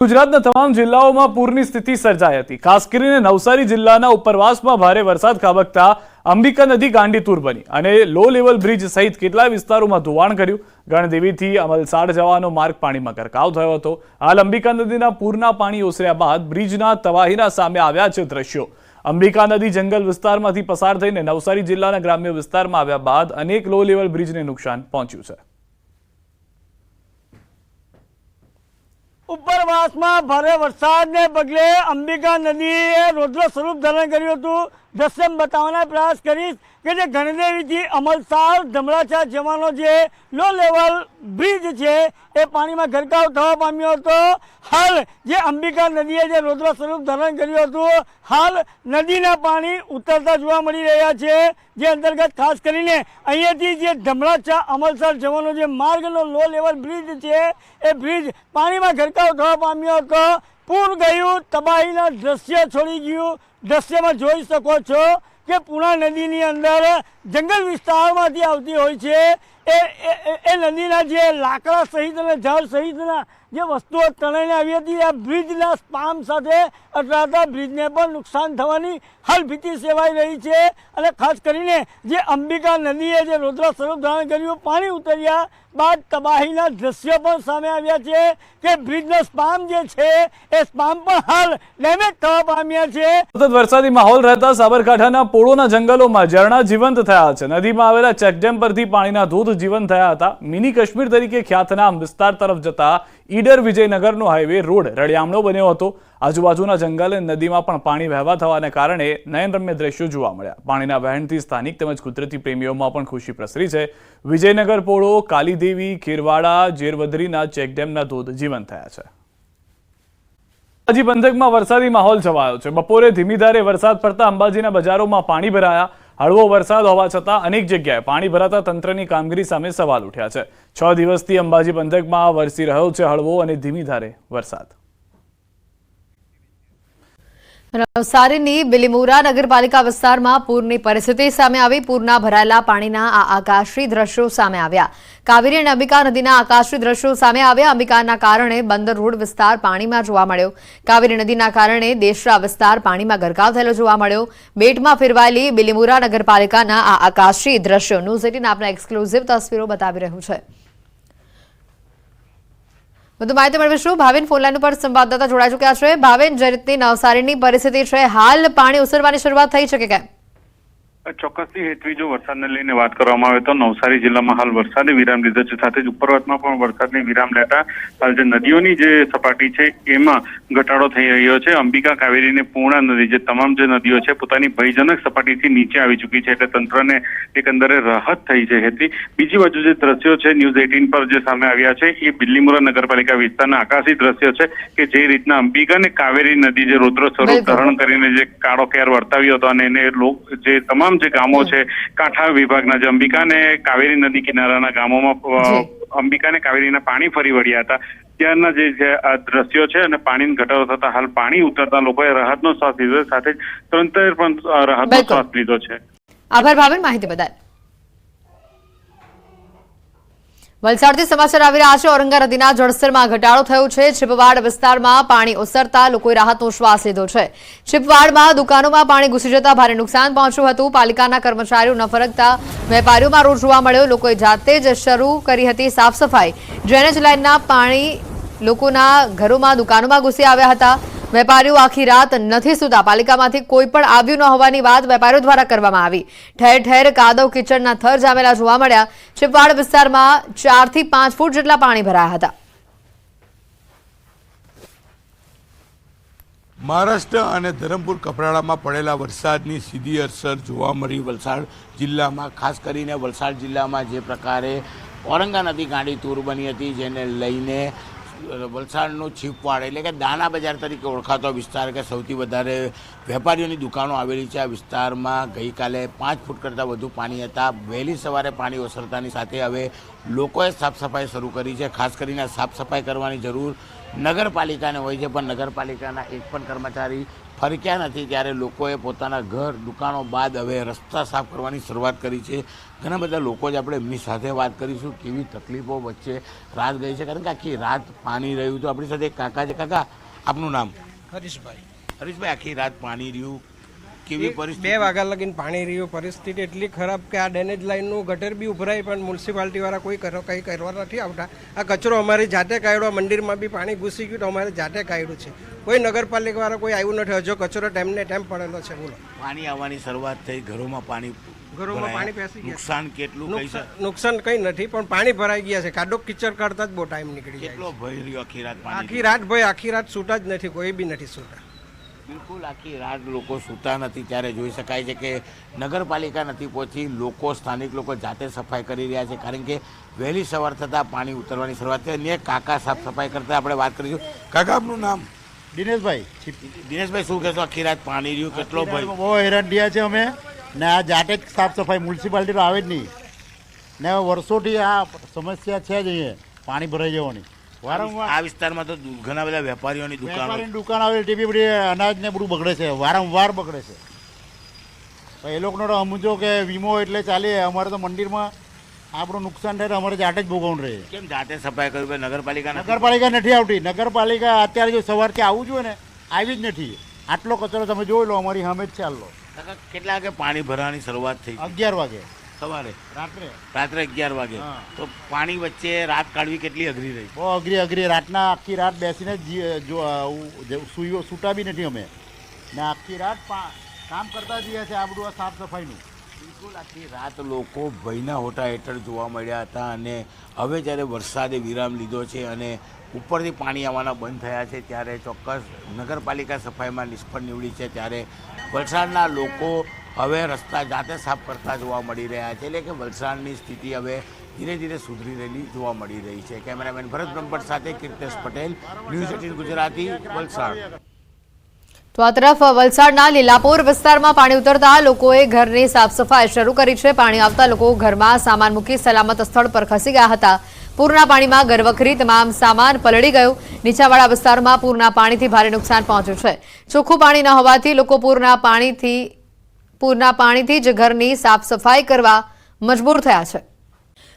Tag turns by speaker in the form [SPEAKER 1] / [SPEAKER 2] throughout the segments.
[SPEAKER 1] ગુજરાતના તમામ જિલ્લાઓમાં પૂરની સ્થિતિ સર્જાઈ હતી। ખાસ કરીને નવસારી જિલ્લાના ઉપરવાસમાં ભારે વરસાદ ખાબકતા અંબિકા નદી ગાંડીતુર બની અને લો લેવલ બ્રિજ સહિત કેટલાય વિસ્તારોમાં ધોવાણ કર્યું। ગણદેવીથી અમલસાડ જવાનો માર્ગ પાણીમાં ગરકાવ થયો હતો। હાલ અંબિકા નદીના પૂરના પાણી ઓસર્યા બાદ બ્રિજના તબાહીના સામે આવ્યા છે દ્રશ્યો। અંબિકા નદી જંગલ વિસ્તારમાંથી પસાર થઈને નવસારી જિલ્લાના ગ્રામ્ય વિસ્તારમાં આવ્યા બાદ અનેક લો લેવલ બ્રિજને નુકસાન પહોંચ્યું છે।
[SPEAKER 2] ઉપરવાસમાં ભારે વરસાદને પગલે અંબિકા નદીએ રૌદ્ર સ્વરૂપ ધારણ કર્યું હતું। દ્રશ્ય બતાવવાનો પ્રયાસ કરીશ કે જે ગણદેવીથી અમલસાડ ધમરાચા જવાનો જે લો લેવલ બ્રિજ છે એ પાણીમાં ગરકાવ થવા પામ્યો હતો। હાલ જે અંબિકા નદીએ જે રૌદ્ર સ્વરૂપ ધારણ કર્યું હતું, હાલ નદીના પાણી ઉતરતા જોવા મળી રહ્યા છે। જે અંતર્ગત ખાસ કરીને અહીંયાથી જે ધમરાચા અમલસાડ જવાનો જે માર્ગનો લો લેવલ બ્રિજ છે એ બ્રિજ પાણીમાં ગરકાવ થવા પામ્યો હતો। પૂર ગયું, તબાહીના દ્રશ્ય છોડી ગયું। દ્રશ્યમાં જોઈ શકો છો કે પૂર્ણા નદીની અંદર જંગલ વિસ્તારમાંથી આવતી હોય છે એ નદીના જે લાકડા સહિત અને ઝાડ સહિતના જે વસ્તુઓ તણાઈને આવી હતી, આ બ્રિજના સ્પામ સાથે અથડાતા બ્રિજને પણ નુકસાન થવાની હાલ ભીતિ સેવાઈ રહી છે। અને ખાસ કરીને જે અંબિકા નદીએ જે રૌદ્ર સ્વરૂપ ધારણ કર્યું, પાણી ઉતર્યા બાદ તબાહીના દ્રશ્યો પણ સામે આવ્યા છે કે બ્રિજનો સ્પામ જે છે એ સ્પામ પણ હાલ ડેમેજ થવા પામ્યા છે।
[SPEAKER 1] સતત વરસાદી માહોલ રહેતા સાબરકાંઠાના પોળોના જંગલોમાં ઝરણા જીવંત થયા છે। નદીમાં આવેલા ચેકડેમ પરથી પાણીના ધોધ જીવંત થયા હતા। મિની કાશ્મીર તરીકે ખ્યાતનામ વિસ્તાર તરફ જતા ઈડર વિજયનગરનો હાઈવે રોડ રળિયામણો બન્યો હતો। આજુબાજુના જંગલ અને નદીમાં પણ પાણી વહેવા થવાને કારણે નયનરમ્ય દ્રશ્યો જોવા મળ્યા। પાણીના વહેણથી સ્થાનિક તેમજ કુદરતી પ્રેમીઓમાં પણ ખુશી પ્રસરી છે। વિજયનગર પોળો, કાલીદેવી, ખેરવાડા, જેરવદરીના ચેકડેમના ધોધ જીવંત થયા છે। અંબાજી પંથકમાં વરસાદી માહોલ છવાયો છે। બપોરે ધીમી ધારે વરસાદ પડતા અંબાજીના બજારોમાં પાણી ભરાયા। હળવો વરસાદ હોવા છતાં અનેક જગ્યાએ પાણી ભરાતા તંત્રની કામગીરી સામે સવાલ ઉઠ્યા છે। 6 દિવસથી અંબાજી પંથકમાં વરસી રહ્યો છે હળવો અને ધીમી ધારે વરસાદ।
[SPEAKER 3] નવસારીની બિલીમોરા નગરપાલિકા વિસ્તારમાં પૂરની પરિસ્થિતિ સામે આવી। પૂરના ભરાયેલા પાણીના આ આકાશી દ્રશ્યો સામે આવ્યા। કાવેરી અને અંબિકા નદીના આકાશી દ્રશ્યો સામે આવ્યા। અંબિકાના કારણે બંદર રોડ વિસ્તાર પાણીમાં જોવા મળ્યો। કાવેરી નદીના કારણે દેશરા વિસ્તાર પાણીમાં ગરકાવ થયેલો જોવા મળ્યો। બેટમાં ફેરવાયેલી બિલીમોરા નગરપાલિકાના આ આકાશી દ્રશ્યો ન્યૂઝ 18 આપના એક્સક્લુઝિવ તસવીરો બતાવી રહ્યું છે। વધુ માહિતી મેળવીશું। ભાવિન ફોનલાઈન ઉપર સંવાદદાતા જોડાઈ ચૂક્યા છે। ભાવિન, જે રીતની નવસારીની પરિસ્થિતિ છે, હાલ પાણી ઓસરવાની શરૂઆત થઈ છે કે કેમ?
[SPEAKER 4] ચોક્કસથી હેતવી જો વરસાદને લઈને વાત કરવામાં આવે તો નવસારી જિલ્લામાં હાલ વરસાદે વિરામ લીધો છે। સાથે જ ઉપરવાસમાં પણ વરસાદની વિરામ લેતા હાલ જે નદીઓની જે સપાટી છે એમાં ઘટાડો થઈ રહ્યો છે। અંબિકા, કાવેરી અને પૂર્ણા નદી જે તમામ જે નદીઓ છે પોતાની ભયજનક સપાટીથી નીચે આવી ચૂકી છે, એટલે તંત્રને એકંદરે રાહત થઈ છે। હેતવી બીજી બાજુ જે દ્રશ્યો છે ન્યૂઝ 18 પર જે સામે આવ્યા છે એ બિલીમોરા નગરપાલિકા વિસ્તારના આકાશી દ્રશ્યો છે કે જે રીતના અંબિકા અને કાવેરી નદી જે રૌદ્ર સ્વરૂપ ધારણ કરીને જે કાળો કેર વર્તાવ્યો હતો અને એને જે તમામ જે ગામો છે કાંઠા વિભાગના જે અંબિકા અને કાવેરી નદી કિનારાના ગામોમાં અંબિકા અને કાવેરીના પાણી ફરી વળ્યા હતા। ત્યારના જે આ દ્રશ્યો છે અને પાણીનો ઘટાડો થતા હાલ પાણી ઉતરતા લોકોએ રાહતનો શ્વાસ લીધો, સાથે તંત્રએ પણ રાહતનો શ્વાસ લીધો છે।
[SPEAKER 3] આભાર ભાવિન માહિતી બદલ। વલસાડથી સમાચાર આવી રહ્યા છે। ઔરંગા નદીના જળસ્તરમાં ઘટાડો થયો છે। છીપવાડ વિસ્તારમાં પાણી ઓસરતા લોકોએ રાહતનો શ્વાસ લીધો છે। છીપવાડમાં દુકાનોમાં પાણી ઘૂસી જતા ભારે નુકસાન પહોંચ્યું હતું। પાલિકાના કર્મચારીઓ ન ફરકતા વેપારીઓમાં રોષ જોવા મળ્યો। લોકોએ જાતે જ શરૂ કરી હતી સાફ સફાઈ। ડ્રેનેજ લાઇનના પાણી લોકોના ઘરોમાં, દુકાનોમાં ઘૂસી આવ્યા હતા। વેપારીઓ આખી રાત નથી સૂતા। પાલિકામાંથી કોઈ પણ આવ્યું ન હોવાની વાત વેપારીઓ દ્વારા કરવામાં આવી। ઠેર ઠેર કાદવ કિચડના થર જામેલા જોવા મળ્યા। છીપવાડ વિસ્તારમાં 4 થી 5 ફૂટ જેટલા પાણી ભરાયા હતા।
[SPEAKER 5] મહારાષ્ટ્ર અને ધરમપુર કપરાડામાં પડેલા વરસાદની સીધી અસર જોવા મળી વલસાડ જિલ્લામાં। ખાસ કરીને વલસાડ જિલ્લામાં જે પ્રકારે ઔરંગા નદી ગાંડીતુર બની હતી, જેને લઈને વલસાડનું છીપવાડ એટલે કે દાણા બજાર તરીકે ઓળખાતો વિસ્તાર કે સૌથી વધારે વેપારીઓની દુકાનો આવેલી છે, આ વિસ્તારમાં ગઈકાલે 5 ફૂટ કરતાં વધુ પાણી હતા। વહેલી સવારે પાણી ઓસરતાની સાથે હવે લોકોએ સાફ સફાઈ શરૂ કરી છે। ખાસ કરીને સાફ સફાઈ કરવાની જરૂર નગરપાલિકાને હોય છે, પણ નગરપાલિકાના એક પણ કર્મચારી ફરક્યા નથી ત્યારે લોકોએ પોતાના ઘર દુકાનો બાદ હવે રસ્તા સાફ કરવાની શરૂઆત કરી છે. ઘણા બધા લોકો જ આપણે એમની સાથે વાત કરીશું કેવી તકલીફો વચ્ચે રાત ગઈ છે, કારણ કે આખી રાત પાણી રહ્યું. તો આપણી સાથે એક કાકા છે. કાકા, આપનું નામ?
[SPEAKER 6] હરીશભાઈ.
[SPEAKER 5] હરીશભાઈ, આખી રાત પાણી રહ્યું, કેવી પરિસ્થિતિ?
[SPEAKER 6] 2 વાગ્યા લગીને પાણી રહ્યું. પરિસ્થિતિ એટલી ખરાબ કે આ ડ્રેનેજ લાઈનનું ગટર બી ઉભરાય પણ મ્યુનિસિપાલિટીવાળા કોઈ કંઈ કરવા નથી આવતા. આ કચરો અમારી જાતે કાઢ્યો. મંદિરમાં બી પાણી ઘૂસી ગયું તો અમારે જાતે કાઢ્યું છે. કોઈ નગરપાલિકાવાળા કોઈ આવ્યું નથી. હજુ કચરો ટાઈમને ટાઈમ પડેલો છે. બોલો,
[SPEAKER 5] પાણી આવવાની શરૂઆત થઈ, ઘરોમાં પાણી
[SPEAKER 6] પેસી ગયા.
[SPEAKER 5] નુકસાન કેટલું?
[SPEAKER 6] નુકસાન કંઈ નથી પણ પાણી ભરાઈ ગયા છે. કાદો કિચડ કરતા જ બહુ ટાઈમ નીકળી જાય.
[SPEAKER 5] કેટલો ભય રહ્યો આખી રાત પાણી?
[SPEAKER 6] આખી રાત ભાઈ, આખી રાત છૂટા જ નથી, કોઈ બી નથી છૂટા.
[SPEAKER 5] બિલકુલ આખી રાત લોકો સૂતા નથી. ત્યારે જોઈ શકાય છે કે નગરપાલિકા નથી પહોંચી. લોકો, સ્થાનિક લોકો જાતે સફાઈ કરી રહ્યા છે, કારણ કે વહેલી સવાર થતાં પાણી ઉતરવાની શરૂઆત થઈ. અને કાકા સાફ સફાઈ કરતા આપણે વાત કરીશું. કાકા, આપનું નામ?
[SPEAKER 7] દિનેશભાઈ.
[SPEAKER 5] દિનેશભાઈ, શું કહેશો? આખી રાત પાણી રહ્યું, કેટલો ભય?
[SPEAKER 7] બહુ હેરાન થયા છે અમે, ને આ જાતે જ સાફ સફાઈ મ્યુનિસિપાલિટી તો આવે જ નહીં, ને વર્ષોથી આ સમસ્યા છે જ અહીંયા પાણી ભરાઈ જવાની. વારંવાર
[SPEAKER 5] આ વિસ્તારમાં તો ઘણા બધા વેપારીઓની
[SPEAKER 7] દુકાન આવે તે બી બધી અનાજ ને બધું બગડે છે, વારંવાર બગડે છે. એ લોકોનો તો સમજો કે વીમો એટલે ચાલે, અમારે તો મંદિરમાં આપણું નુકસાન થાય તો અમારે જાતે જ ભોગવવાનું રહે.
[SPEAKER 5] કેમ જાતે સફાઈ કરવી?
[SPEAKER 7] નગરપાલિકા નથી આવતી. નગરપાલિકા અત્યારે જો સવારથી આવવું જોઈએ ને, આવી જ નથી. આટલો કચરો તમે જોઈ લો, અમારી સામે જ ચાલો.
[SPEAKER 5] કેટલા વાગે પાણી ભરવાની શરૂઆત થઈ?
[SPEAKER 7] 11 વાગે
[SPEAKER 5] સવારે.
[SPEAKER 7] રાત્રે
[SPEAKER 5] 11 વાગે. તો પાણી વચ્ચે રાત કાઢવી કેટલી અઘરી રહી?
[SPEAKER 7] બહુ અઘરી. રાતના આખી રાત બેસીને સૂતા બી નથી અમે, ને આખી રાત કામ કરતા જઈએ છે આ બધું આ સાફ સફાઈનું.
[SPEAKER 5] બિલકુલ આખી રાત લોકો ભયના હોટા હેઠળ જોવા મળ્યા હતા. અને હવે જ્યારે વરસાદે વિરામ લીધો છે અને ઉપરથી પાણી આવવાના બંધ થયા છે, ત્યારે ચોક્કસ નગરપાલિકા સફાઈમાં નિષ્ફળ નીવડી છે. ત્યારે વલસાડના લોકો હવે રસ્તા જાતે સાફ કરતા જોવા મળી રહ્યા છે. એટલે કે વલસાડની સ્થિતિ હવે ધીરે ધીરે સુધરી રહેલી જોવા મળી રહી છે. કેમેરામેન ભરત બ્રહ્મભટ્ટ સાથે કીર્તેશ પટેલ, ન્યૂઝ 18 ગુજરાતી, વલસાડ.
[SPEAKER 3] તો આ તરફ વલસાડના લીલાપોર વિસ્તારમાં પાણી ઉતરતા લોકોએ ઘરની સાફ સફાઈ શરૂ કરી છે. પાણી આવતા લોકો ઘરમાં સામાન મૂકી સલામત સ્થળ પર ખસી ગયા હતા. પૂરના પાણીમાં ઘરવખરી તમામ સામાન પલળી ગયું. નીચાણવાળા વિસ્તારમાં પૂરના પાણીથી ભારે નુકસાન પહોંચ્યું છે. ચોખ્ખું પાણી ન હોવાથી લોકો પૂરના પાણીથી જ ઘરની સાફ સફાઈ કરવા મજબૂર થયા છે.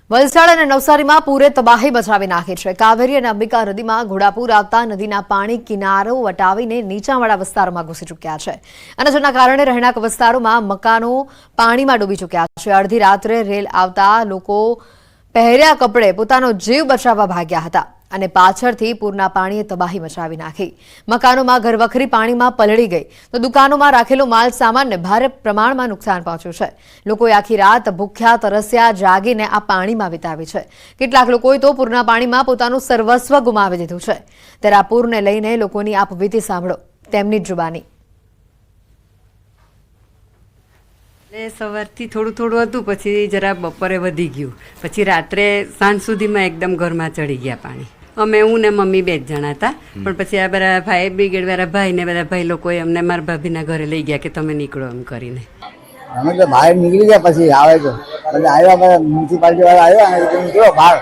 [SPEAKER 3] વલસાડ અને નવસારીમાં પૂરે તબાહી મચાવી નાખી છે. કાવેરી અને અંબિકા નદીમાં ઘોડાપૂર આવતા નદીના પાણી કિનારો વટાવીને નીચાણવાળા વિસ્તારોમાં ઘૂસી ચૂક્યા છે, અને જેના કારણે રહેણાંક વિસ્તારોમાં મકાનો પાણીમાં ડૂબી ચૂક્યા છે. અડધી રાત્રે રેલ આવતા લોકો પહેર્યા કપડે પોતાનો જીવ બચાવવા ભાગ્યા હતા, અને પાછળથી પૂરના પાણીએ તબાહી મચાવી નાખી. મકાનોમાં ઘરવખરી પાણીમાં પલળી ગઈ, તો દુકાનોમાં રાખેલો માલ સામાનને ભારે પ્રમાણમાં નુકસાન પહોંચ્યું છે. લોકોએ આખી રાત ભૂખ્યા તરસ્યા જાગીને આ પાણીમાં વિતાવી છે. કેટલાક લોકોએ તો પૂરના પાણીમાં પોતાનું સર્વસ્વ ગુમાવી દીધું છે. ત્યારે આ પૂરને લઈને લોકોની આપવીતી સાંભળો તેમની જ જુબાની.
[SPEAKER 8] સવારથી થોડું હતું, પછી જરા બપોરે વધી ગયું, પછી રાત્રે સાંજ સુધીમાં એકદમ ઘરમાં ચડી ગયા પાણી. અમે હું ને મમ્મી 2 જ જણા હતા, પણ પછી આ બધા ફાયર બ્રિગેડ વાળા ભાઈ ને બધા ભાઈ લોકોએ અમને મારા ભાભીના ઘરે લઈ ગયા કે તમે નીકળો એમ કરીને.
[SPEAKER 2] અમે તો બહાર નીકળી ગયા, પછી આવે તો આવ્યા મ્યુનિસિપાલિટી વાળા આવ્યા અને નીકળો બહાર,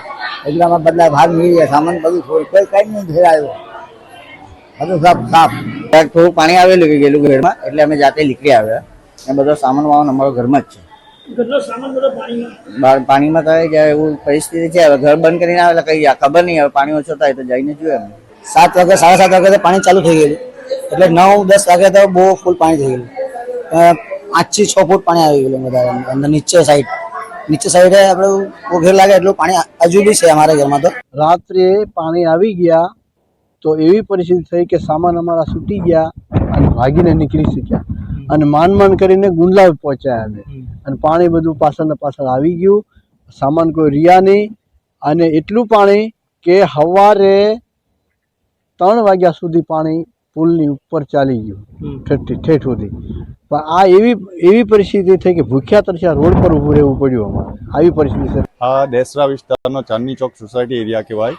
[SPEAKER 2] એટલે અમે બધા બહાર નીકળી ગયા. સામાન બધું કોઈ કઈ નહીં ફેરાયો, બધું સાફ. થોડું પાણી આવેલું ગયેલું ઘરમાં, એટલે અમે જાતે નીકળી આવ્યા. એ બધો સામાન વામાન અમારો ઘરમાં જ છે. પાણીમાં તો જાય એવું પરિસ્થિતિ છે. હવે ઘર બંધ કરીને આવે કઈ ખબર નહીં. હવે પાણી ઓછો થાય તો જઈને જોઈએ. 7 વાગે 7:30 વાગે પાણી ચાલુ થઈ ગયેલું, એટલે 9-10 વાગે તો બહુ ફૂલ પાણી થઈ ગયેલું. 5 થી 6 ફૂટ પાણી આવી ગયેલું બધા અંદર નીચે સાઈડે આપણે ઘેર લાગે એટલું પાણી હજુ બી છે અમારા ઘરમાં. તો
[SPEAKER 9] રાત્રે પાણી આવી ગયા તો એવી પરિસ્થિતિ થઈ કે સામાન અમારા છૂટી ગયા અને ભાગીને નીકળી શક્યા, અને માંડ કરીને ગુંડલા પહોંચ્યા અમે. અને પાણી બધું પાછળ આવી ગયું, સામાન કોઈ રહ્યા નહીં. અને એટલું પાણી કે સવારે 3 વાગ્યા સુધી પાણી પુલની ઉપર ચાલી ગયું ઠેઠ સુધી. પણ આ એવી પરિસ્થિતિ થઈ કે ભૂખ્યા તરસ્યા રોડ પર ઊભું રહેવું પડ્યું અમારે. આવી પરિસ્થિતિ છે.
[SPEAKER 10] આ દેસરા વિસ્તારનો ચાંદની ચોક સોસાયટી એરિયા કહેવાય.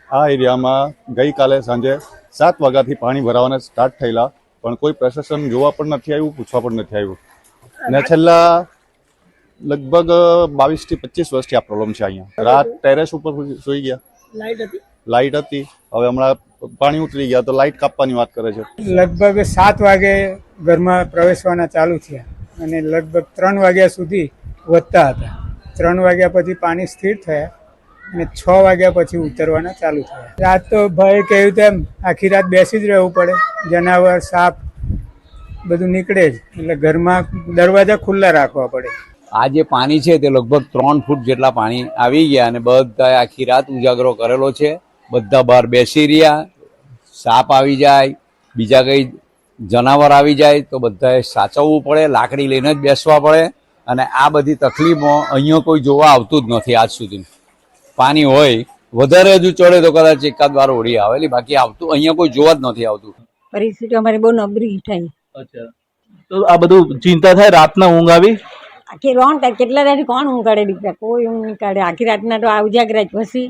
[SPEAKER 10] આ એરિયામાં ગઈકાલે સાંજે 7 વાગ્યાથી પાણી ભરાવાના સ્ટાર્ટ થયેલા, પણ કોઈ પ્રશાસન જોવા પણ નથી આવ્યું, પૂછવા પણ નથી આવ્યું. ને છેલ્લા લગભગ 22 થી 25 વર્ષથી આ પ્રોબ્લેમ છે અહીંયા. રાત ટેરેસ ઉપર સુઈ ગયા, લાઇટ હતી. હવે હમણાં પાણી ઉતરી ગયા તો લાઇટ કાપવાની વાત કરે છે.
[SPEAKER 11] લગભગ 7 વાગે ઘરમાં પ્રવેશવાના ચાલુ થયા અને લગભગ 3 વાગ્યા સુધી વધતા હતા. 3 વાગ્યા પછી પાણી સ્થિર થયા અને 6 વાગ્યા પછી ઉતરવાના ચાલુ થયા. રાત તો ભાઈ કહ્યું તેમ આખી રાત બેસી જ રહેવું પડે. જનાવર સાપ બધું નીકળે જ એટલે ઘરમાં દરવાજા ખુલ્લા રાખવા પડે.
[SPEAKER 12] આ જે પાણી છે તે લગભગ 3 ફૂટ જેટલા પાણી આવી ગયા અને બધા આખી રાત ઉજાગરો કરેલો છે. બધા બહાર બેસી રહ્યા. સાપ આવી જાય, બીજા કઈ જનાવર આવી જાય તો બધાએ સાચવવું પડે, લાકડી લઈને જ બેસવા પડે અને આ બધી તકલીફો અહીંયા કોઈ જોવા આવતું જ નથી આજ સુધી. પાણી હોય વધારે હજુ ચડે તો કદાચ એકાદ વાર ઓળી આવેલી, બાકી આવતું અહીંયા કોઈ જોવા જ નથી આવતું.
[SPEAKER 8] પરિસ્થિતિ અમારી બહુ નબળી થઈ.
[SPEAKER 1] અચ્છા, તો આ બધું ચિંતા થાય, રાતના ઊંઘ આવી?
[SPEAKER 8] આખી રોણ થાય કેટલા દાડી કોણ ઊંઘ કાઢે દીકરા? કોઈ ઊંઘ નહીં કાઢે. આખી રાતના તો આ ઉજાગરા જ પછી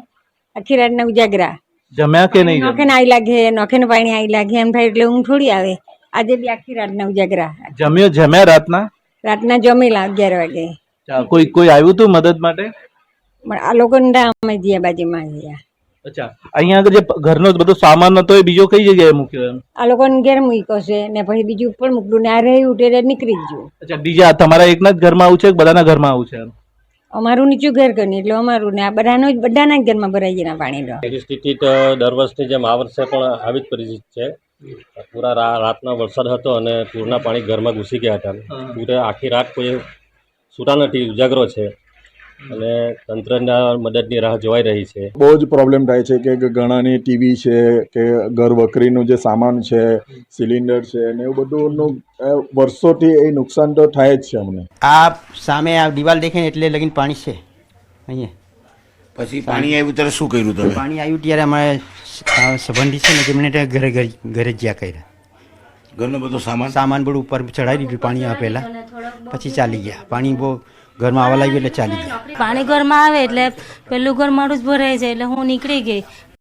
[SPEAKER 8] આખી રાતના ઉજાગરા.
[SPEAKER 1] જમ્યા કે નહીં?
[SPEAKER 8] નોખે આવી લાગે, નોખે પાણી આવી લાગે એમ થાય એટલે ઊંઘ થોડી આવે. આજે બી આખી રાતના ઉજાગરા.
[SPEAKER 1] જમ્યા
[SPEAKER 8] રાતના જમેલા 11 વાગે.
[SPEAKER 1] કોઈ આવ્યું હતું મદદ માટે?
[SPEAKER 8] પણ આ લોકોને અમે જ્યાં બાજુમાં ગયા.
[SPEAKER 1] અચ્છા, અહીંયા આગળ જે ઘરનો બધો સામાન હતો એ બીજો કઈ જગ્યાએ મૂક્યો?
[SPEAKER 8] આ લોકોને ઘેર મૂક્યો છે ને પછી બીજું ઉપર મૂકલું ને આ રહ્યું તે નીકળી ગયું.
[SPEAKER 1] અચ્છા, બીજા તમારા એકના જ ઘરમાં આવું છે કે બધાના ઘરમાં આવું છે?
[SPEAKER 8] અમારું નીચું ઘર કરી એટલે અમારું ને આ બધાના જ ઘરમાં ભરાઈ ગયા પાણી.
[SPEAKER 13] પરિસ્થિતિ તો દર વર્ષની જેમ આ વર્ષે પણ આવી જ પરિસ્થિતિ છે. પૂરા રાતનો વરસાદ હતો અને પૂરના પાણી ઘરમાં ઘૂસી ગયા હતા. પૂરે આખી રાત કોઈ છૂટા નથી, ઉજાગરો છે અને તંત્રના મદદની રાહ જોવાઈ રહી છે.
[SPEAKER 10] બહુ જ પ્રોબ્લેમ થાય છે કે ઘણાની ટીવી છે કે ઘર વકરીનું જે સામાન છે, સિલિન્ડર છે ને એવું બધુંનું વર્ષોથી એ નુકસાન તો થાય જ છે અમને.
[SPEAKER 12] આ સામે આ દિવાલ દેખાય એટલે લગીને પાણી છે અહીંયા.
[SPEAKER 5] પછી પાણી આવ્યું ત્યારે શું કર્યું તમે?
[SPEAKER 12] પાણી આવ્યું ત્યારે અમારે સંબંધી છે ને જેમને ઘરે જ્યાં કર્યા.
[SPEAKER 5] ઘરનો બધો
[SPEAKER 12] સામાન બધું ઉપર ચડાવી દીધું પાણી આવે પહેલા, પછી ચાલી ગયા. પાણી બહુ ઘરમાં આવવા લાગ્યું એટલે ચાલી ગયા.
[SPEAKER 14] પાણી ઘરમાં આવે એટલે પેલું ઘર મારું જ ભરાય છે એટલે હું નીકળી ગઈ.